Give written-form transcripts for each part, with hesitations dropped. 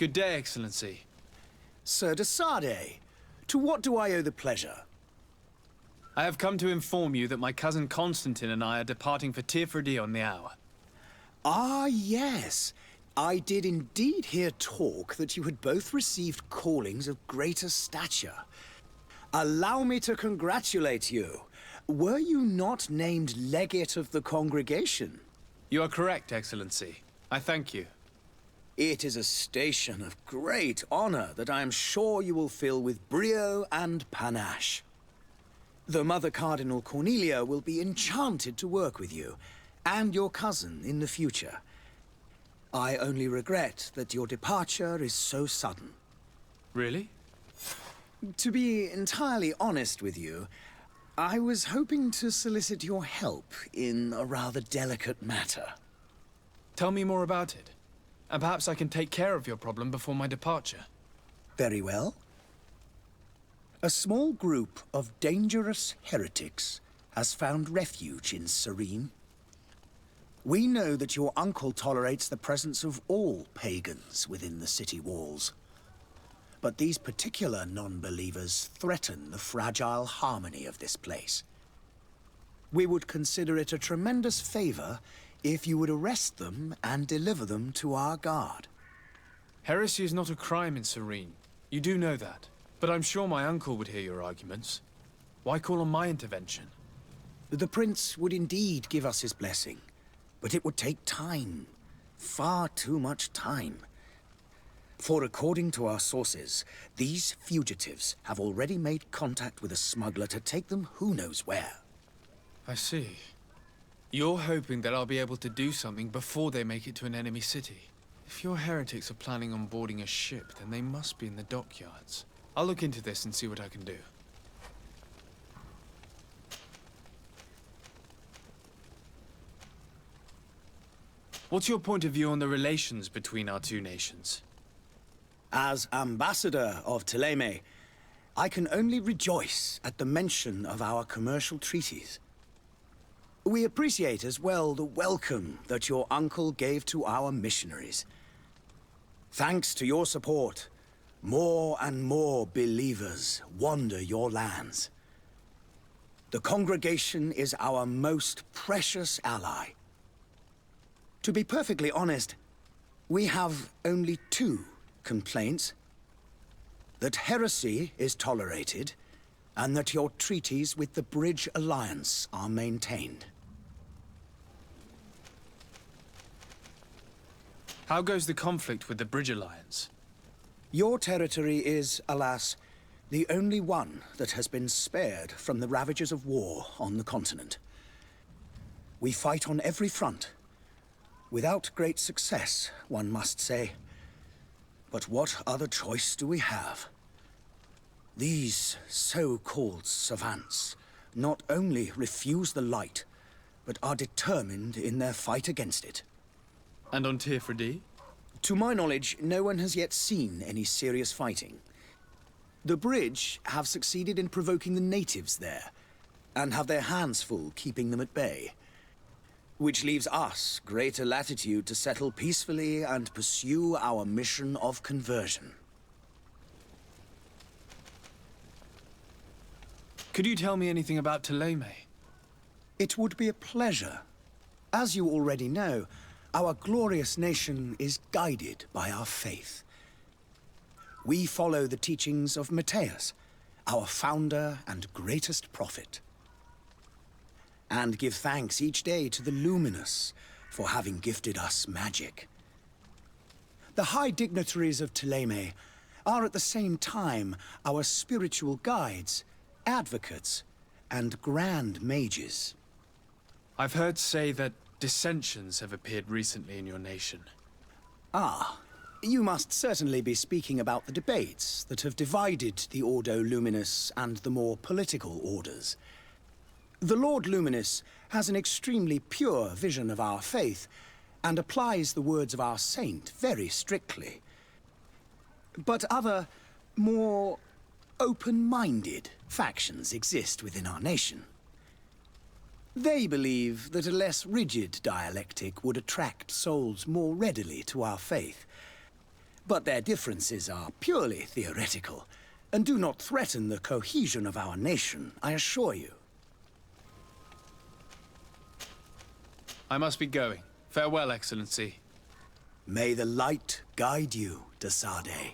Good day, Excellency. Sir de Sade, to what do I owe the pleasure? I have come to inform you that my cousin Constantine and I are departing for Tirfredi on the hour. Ah, yes. I did indeed hear talk that you had both received callings of greater stature. Allow me to congratulate you. Were you not named legate of the congregation? You are correct, Excellency. I thank you. It is a station of great honor that I am sure you will fill with brio and panache. The Mother Cardinal Cornelia will be enchanted to work with you, and your cousin in the future. I only regret that your departure is so sudden. Really? To be entirely honest with you, I was hoping to solicit your help in a rather delicate matter. Tell me more about it, and perhaps I can take care of your problem before my departure. Very well. A small group of dangerous heretics has found refuge in Serene. We know that your uncle tolerates the presence of all pagans within the city walls. But these particular non-believers threaten the fragile harmony of this place. We would consider it a tremendous favor if you would arrest them and deliver them to our guard. Heresy is not a crime in Serene. You do know that. But I'm sure my uncle would hear your arguments. Why call on my intervention? The prince would indeed give us his blessing, but it would take time. Far too much time. For according to our sources, these fugitives have already made contact with a smuggler to take them who knows where. I see. You're hoping that I'll be able to do something before they make it to an enemy city. If your heretics are planning on boarding a ship, then they must be in the dockyards. I'll look into this and see what I can do. What's your point of view on the relations between our two nations? As ambassador of Thélème, I can only rejoice at the mention of our commercial treaties. We appreciate as well the welcome that your uncle gave to our missionaries. Thanks to your support, more and more believers wander your lands. The congregation is our most precious ally. To be perfectly honest, we have only two complaints: that heresy is tolerated, and that your treaties with the Bridge Alliance are maintained. How goes the conflict with the Bridge Alliance? Your territory is, alas, the only one that has been spared from the ravages of war on the continent. We fight on every front, without great success, one must say. But what other choice do we have? These so-called savants not only refuse the light, but are determined in their fight against it. And on Tirfredi? To my knowledge, no one has yet seen any serious fighting. The Bridge have succeeded in provoking the natives there, and have their hands full keeping them at bay. Which leaves us greater latitude to settle peacefully and pursue our mission of conversion. Could you tell me anything about Thélème? It would be a pleasure. As you already know, our glorious nation is guided by our faith. We follow the teachings of Matthias, our founder and greatest prophet, and give thanks each day to the Luminous for having gifted us magic. The high dignitaries of Thélème are at the same time our spiritual guides, advocates, and grand mages. I've heard say that dissensions have appeared recently in your nation. Ah, you must certainly be speaking about the debates that have divided the Ordo Luminous and the more political orders. The Lord Luminous has an extremely pure vision of our faith, and applies the words of our saint very strictly. But other, more open-minded factions exist within our nation. They believe that a less rigid dialectic would attract souls more readily to our faith. But their differences are purely theoretical, and do not threaten the cohesion of our nation, I assure you. I must be going. Farewell, Excellency. May the light guide you, de Sade.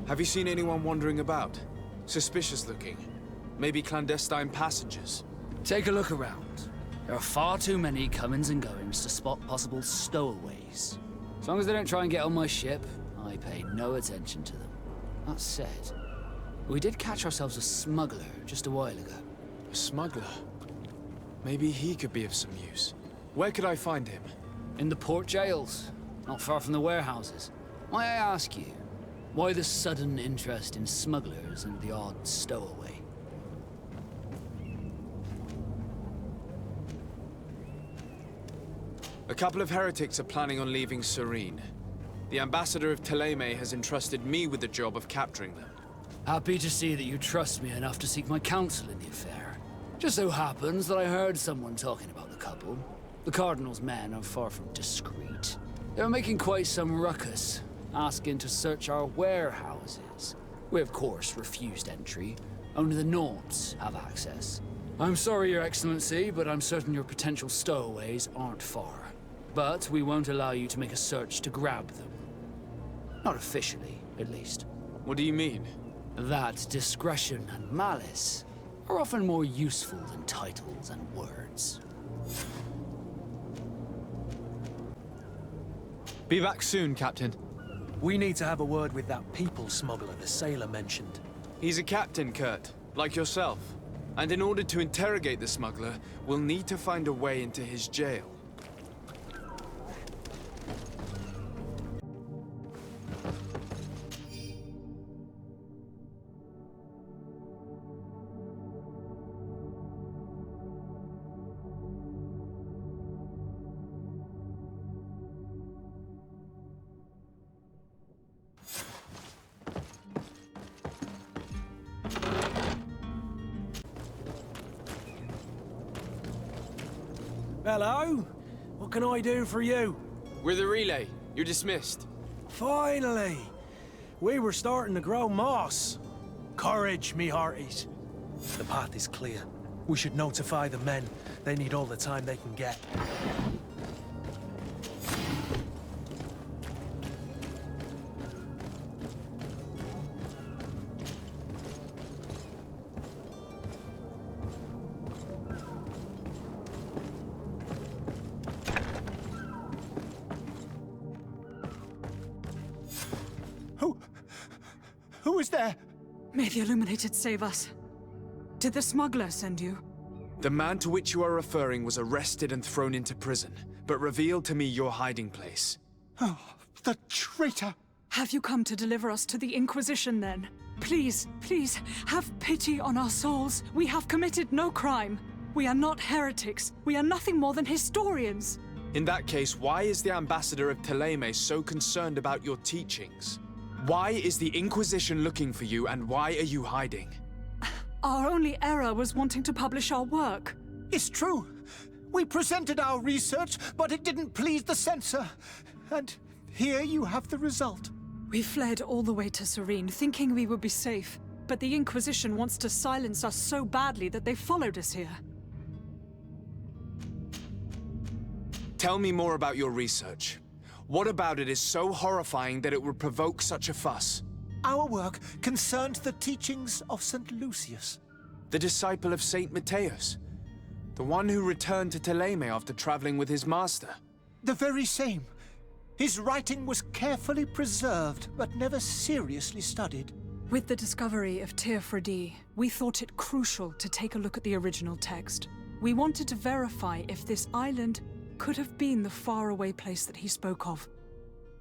Have you seen anyone wandering about? Suspicious looking. Maybe clandestine passengers. Take a look around. There are far too many comings and goings to spot possible stowaways. As long as they don't try and get on my ship, I pay no attention to them. That said, we did catch ourselves a smuggler just a while ago. A smuggler? Maybe he could be of some use. Where could I find him? In the port jails, not far from the warehouses. May I ask you, why the sudden interest in smugglers and the odd stowaway? A couple of heretics are planning on leaving Serene. The ambassador of Thélème has entrusted me with the job of capturing them. Happy to see that you trust me enough to seek my counsel in the affair. Just so happens that I heard someone talking about the couple. The Cardinal's men are far from discreet. They were making quite some ruckus, asking to search our warehouses. We of course refused entry. Only the Nords have access. I'm sorry, Your Excellency, but I'm certain your potential stowaways aren't far. But we won't allow you to make a search to grab them. Not officially, at least. What do you mean? That discretion and malice are often more useful than titles and words. Be back soon, Captain. We need to have a word with that people smuggler the sailor mentioned. He's a captain, Kurt, like yourself. And in order to interrogate the smuggler, we'll need to find a way into his jail. Hello? What can I do for you? We're the relay. You're dismissed. Finally! We were starting to grow moss. Courage, me hearties. The path is clear. We should notify the men. They need all the time they can get. Who is there? May the Illuminated save us. Did the smuggler send you? The man to which you are referring was arrested and thrown into prison, but revealed to me your hiding place. Oh, the traitor! Have you come to deliver us to the Inquisition, then? Please, please, have pity on our souls. We have committed no crime. We are not heretics. We are nothing more than historians. In that case, why is the ambassador of Thélème so concerned about your teachings? Why is the Inquisition looking for you, and why are you hiding? Our only error was wanting to publish our work. It's true. We presented our research, but it didn't please the censor. And here you have the result. We fled all the way to Serene, thinking we would be safe. But the Inquisition wants to silence us so badly that they followed us here. Tell me more about your research. What about it is so horrifying that it would provoke such a fuss? Our work concerned the teachings of St. Lucius. The disciple of Saint Matthias. The one who returned to Thélème after traveling with his master. The very same. His writing was carefully preserved, but never seriously studied. With the discovery of Thélème, we thought it crucial to take a look at the original text. We wanted to verify if this island could have been the faraway place that he spoke of.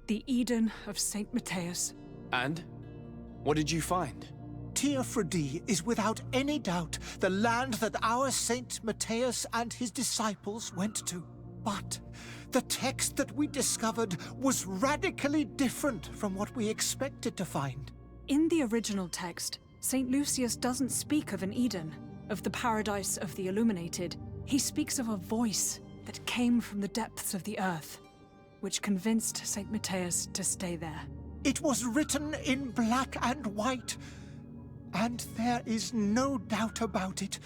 The Eden of Saint Matthias. And? What did you find? Thélème is without any doubt the land that our Saint Matthias and his disciples went to. But the text that we discovered was radically different from what we expected to find. In the original text, St. Lucius doesn't speak of an Eden, of the paradise of the illuminated. He speaks of a voice that came from the depths of the earth, which convinced St. Matthias to stay there. It was written in black and white, and there is no doubt about it.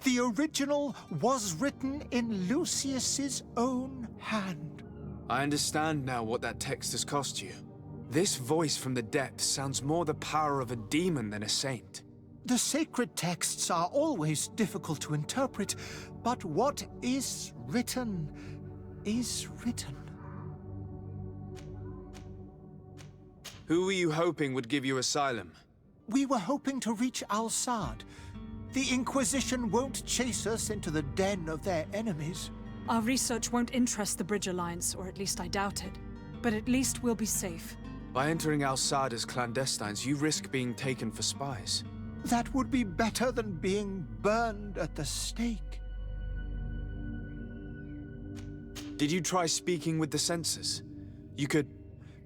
The original was written in Lucius's own hand. I understand now what that text has cost you. This voice from the depths sounds more the power of a demon than a saint. The sacred texts are always difficult to interpret, but what is written is written. Who were you hoping would give you asylum? We were hoping to reach Al-Sad. The Inquisition won't chase us into the den of their enemies. Our research won't interest the Bridge Alliance, or at least I doubt it. But at least we'll be safe. By entering Al-Sad as clandestines, you risk being taken for spies. That would be better than being burned at the stake. Did you try speaking with the censors? You could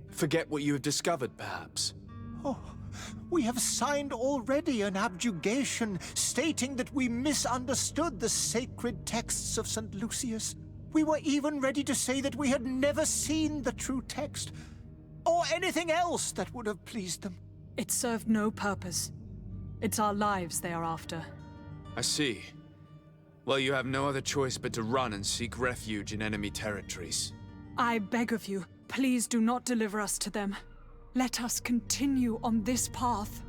forget what you have discovered, perhaps. Oh, we have signed already an abjugation stating that we misunderstood the sacred texts of St. Lucius. We were even ready to say that we had never seen the true text, or anything else that would have pleased them. It served no purpose. It's our lives they are after. I see. Well, you have no other choice but to run and seek refuge in enemy territories. I beg of you, please do not deliver us to them. Let us continue on this path.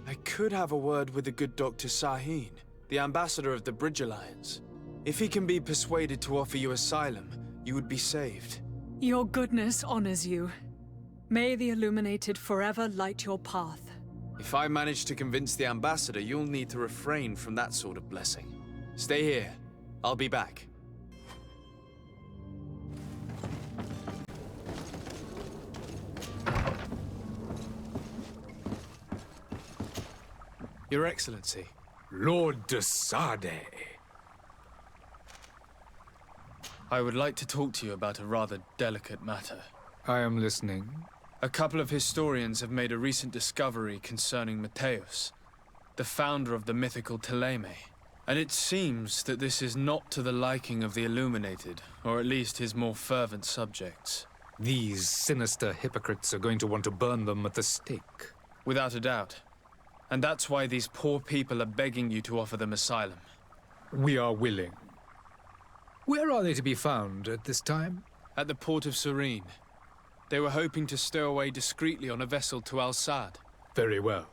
I could have a word with the good Dr. Sahin, the ambassador of the Bridge Alliance. If he can be persuaded to offer you asylum, you would be saved. Your goodness honors you. May the Illuminated forever light your path. If I manage to convince the ambassador, you'll need to refrain from that sort of blessing. Stay here. I'll be back. Your Excellency. Lord de Sade. I would like to talk to you about a rather delicate matter. I am listening. A couple of historians have made a recent discovery concerning Matthias, the founder of the mythical Thélème. And it seems that this is not to the liking of the Illuminated, or at least his more fervent subjects. These sinister hypocrites are going to want to burn them at the stake. Without a doubt. And that's why these poor people are begging you to offer them asylum. We are willing. Where are they to be found at this time? At the port of Serene. They were hoping to stow away discreetly on a vessel to Al-Sad. Very well.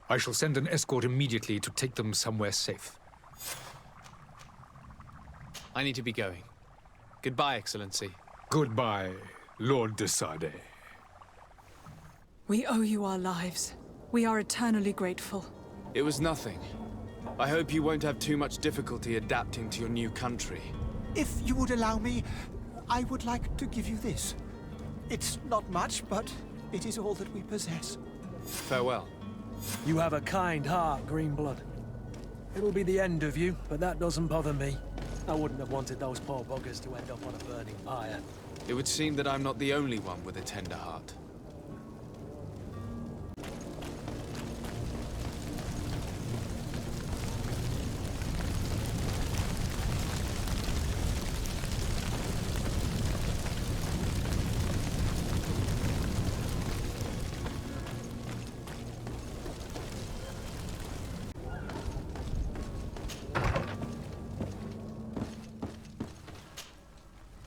I shall send an escort immediately to take them somewhere safe. I need to be going. Goodbye, Excellency. Goodbye, Lord de Sade. We owe you our lives. We are eternally grateful. It was nothing. I hope you won't have too much difficulty adapting to your new country. If you would allow me, I would like to give you this. It's not much, but it is all that we possess. Farewell. You have a kind heart, Greenblood. It'll be the end of you, but that doesn't bother me. I wouldn't have wanted those poor buggers to end up on a burning pyre. It would seem that I'm not the only one with a tender heart.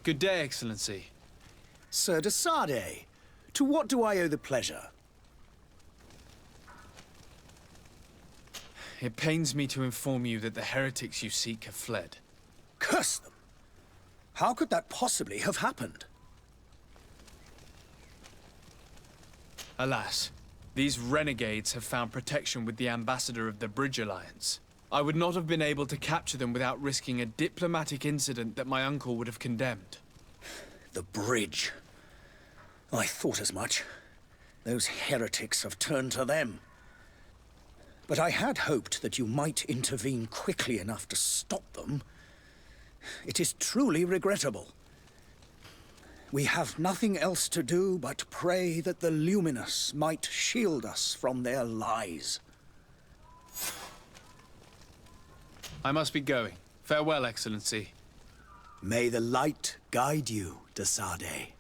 Good day, Excellency. Sir de Sade, to what do I owe the pleasure? It pains me to inform you that the heretics you seek have fled. Curse them! How could that possibly have happened? Alas, these renegades have found protection with the ambassador of the Bridge Alliance. I would not have been able to capture them without risking a diplomatic incident that my uncle would have condemned. The bridge. I thought as much. Those heretics have turned to them. But I had hoped that you might intervene quickly enough to stop them. It is truly regrettable. We have nothing else to do but pray that the Luminous might shield us from their lies. I must be going. Farewell, Excellency. May the light guide you, de Sade.